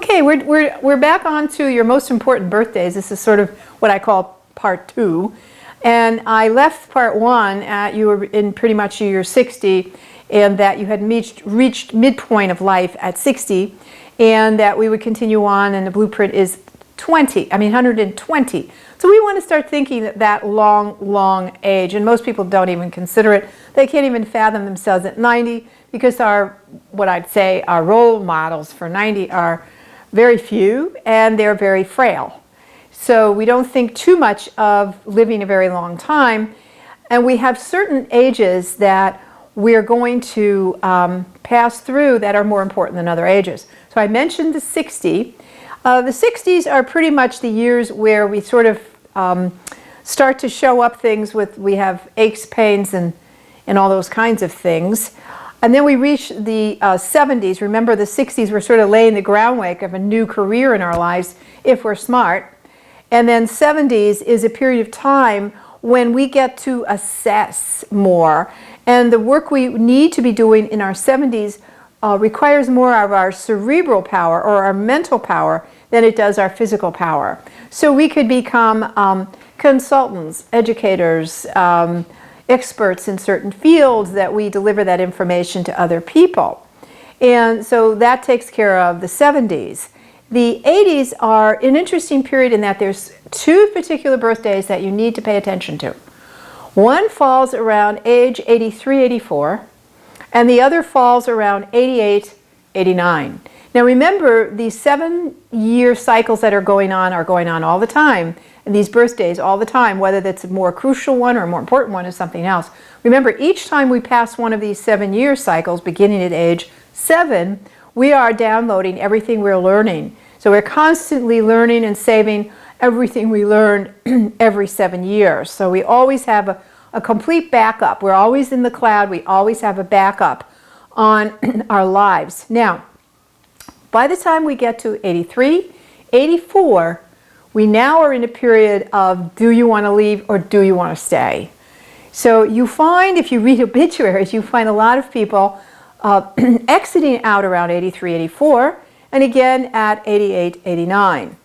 Okay, we're back on to your most important birthdays. This is sort of what I call part 2. And I left part 1 at you were in pretty much year 60, and that you had reached midpoint of life at 60, and that we would continue on, and the blueprint is 120. So we want to start thinking that long age, and most people don't even consider it. They can't even fathom themselves at 90 because what I'd say our role models for 90 are very few, and they're very frail. So we don't think too much of living a very long time, and we have certain ages that we're going to pass through that are more important than other ages. So I mentioned the 60. The 60s are pretty much the years where we sort of start to show up things we have aches, pains, and all those kinds of things. And then we reach the 70s. Remember, the 60s, we're sort of laying the groundwork of a new career in our lives if we're smart. And then 70s is a period of time when we get to assess more. And the work we need to be doing in our 70s requires more of our cerebral power or our mental power than it does our physical power. So we could become consultants, educators, experts in certain fields that we deliver that information to other people. And so that takes care of the 70s. The 80s are an interesting period in that there's 2 particular birthdays that you need to pay attention to. One falls around age 83, 84, and the other falls around 88, 89. Now remember, these 7-year cycles that are going on all the time, and these birthdays all the time, whether that's a more crucial one or a more important one is something else. Remember, each time we pass one of these 7-year cycles, beginning at age 7, we are downloading everything we're learning. So we're constantly learning and saving everything we learn every 7 years. So we always have a complete backup. We're always in the cloud. We always have a backup on our lives. Now, by the time we get to 83, 84, we now are in a period of do you want to leave or do you want to stay? So you find, if you read obituaries, you find a lot of people exiting out around 83, 84, and again at 88, 89.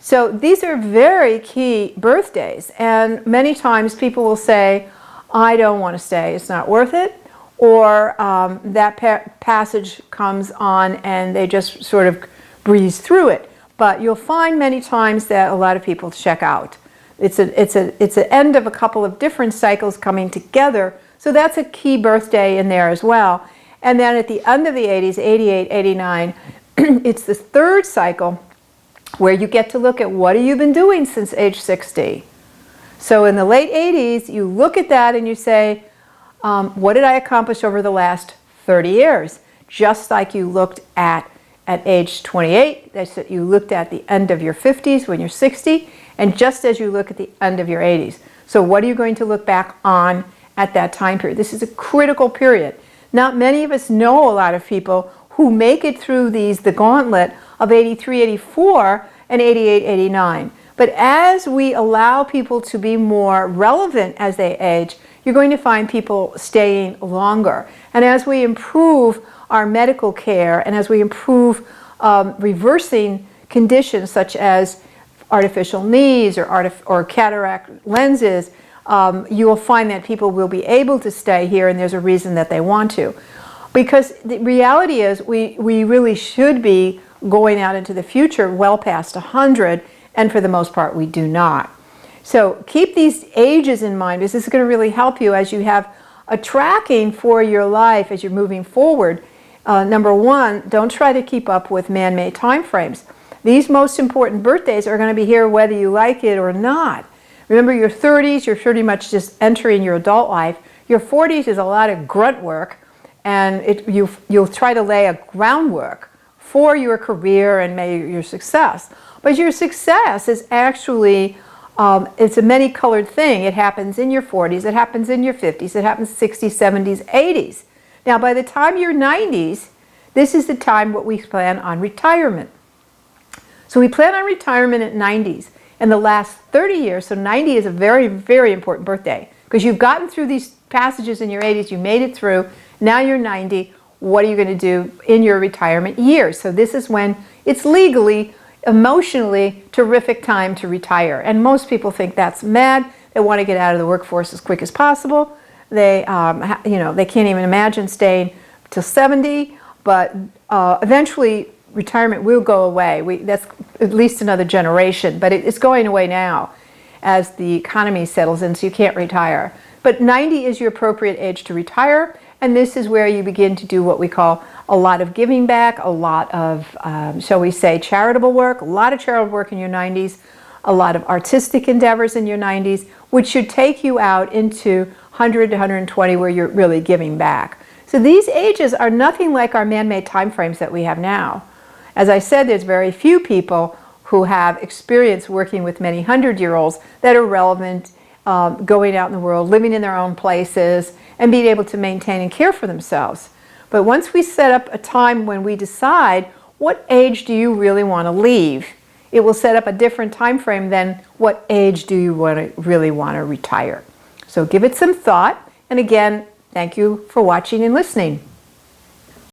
So these are very key birthdays, and many times people will say, I don't want to stay, it's not worth it, or that passage comes on and they just sort of breeze through it. But you'll find many times that a lot of people check out. It's an end of a couple of different cycles coming together, so that's a key birthday in there as well. And then at the end of the 80s, 88, 89, it's the 3rd cycle where you get to look at what have you been doing since age 60. So in the late 80s, you look at that and you say, what did I accomplish over the last 30 years? Just like you looked at age 28, that's what you looked at the end of your 50s when you're 60, and just as you look at the end of your 80s. So what are you going to look back on at that time period? This is a critical period. Not many of us know a lot of people who make it through the gauntlet of 83, 84, and 88, 89. But as we allow people to be more relevant as they age, you're going to find people staying longer. And as we improve our medical care, and as we improve reversing conditions such as artificial knees or cataract lenses, you will find that people will be able to stay here, and there's a reason that they want to. Because the reality is we really should be going out into the future well past 100, and for the most part we do not. So keep these ages in mind, because this is going to really help you as you have a tracking for your life as you're moving forward. Number 1, don't try to keep up with man-made time frames. These most important birthdays are going to be here whether you like it or not. Remember, your 30s, you're pretty much just entering your adult life. Your 40s is a lot of grunt work, and you'll try to lay a groundwork for your career and maybe your success. But your success is actually, it's a many-colored thing. It happens in your 40s, it happens in your 50s, it happens 60s, 70s, 80s. Now, by the time you're 90s, this is the time what we plan on retirement. So we plan on retirement at 90s. In the last 30 years, so 90 is a very, very important birthday, because you've gotten through these passages in your 80s, you made it through, now you're 90, what are you going to do in your retirement years? So this is when It's legally, emotionally terrific time to retire. And most people think that's mad. They want to get out of the workforce as quick as possible. They, they can't even imagine staying till 70, but eventually retirement will go away. That's at least another generation, but it's going away now as the economy settles in, so you can't retire. But 90 is your appropriate age to retire, and this is where you begin to do what we call a lot of giving back, a lot of, shall we say, charitable work, a lot of charitable work in your 90s, a lot of artistic endeavors in your 90s, which should take you out into 100 to 120 where you're really giving back. So these ages are nothing like our man-made time frames that we have now. As I said, there's very few people who have experience working with many 100-year-olds that are relevant, going out in the world, living in their own places, and being able to maintain and care for themselves. But once we set up a time when we decide what age do you really want to leave, it will set up a different time frame than what age do you really want to retire. So give it some thought, and again, thank you for watching and listening.